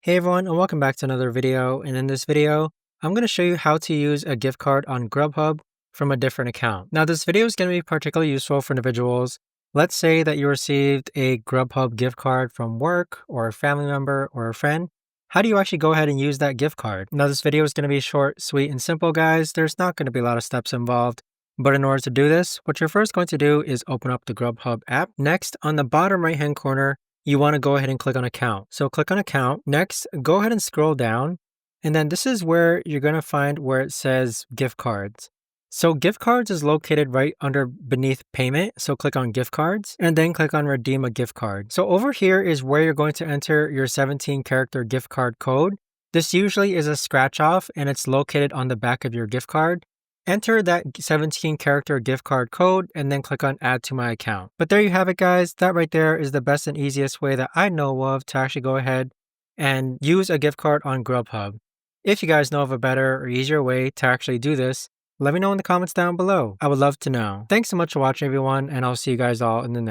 Hey everyone, and welcome back to another video. And in this video, I'm going to show you how to use a gift card on Grubhub from a different account. Now, this video is going to be particularly useful for individuals. Let's say that you received a Grubhub gift card from work or a family member or a friend. How do you actually go ahead and use that gift card? Now, this video is going to be short, sweet, and simple, guys. There's not going to be a lot of steps involved. But in order to do this, what you're first going to do is open up the Grubhub app. Next, on the bottom right-hand corner, you want to go ahead and click on account. So click on account. Next, go ahead and scroll down. And then this is where you're going to find where it says gift cards. So gift cards is located right under beneath payment. So click on gift cards and then click on redeem a gift card. So over here is where you're going to enter your 17-character gift card code. This usually is a scratch off and it's located on the back of your gift card. Enter that 17-character gift card code and then click on add to my account. But there you have it, guys. That right there is the best and easiest way that I know of to actually go ahead and use a gift card on Grubhub. If you guys know of a better or easier way to actually do this, let me know in the comments down below. I would love to know. Thanks so much for watching, everyone, and I'll see you guys all in the next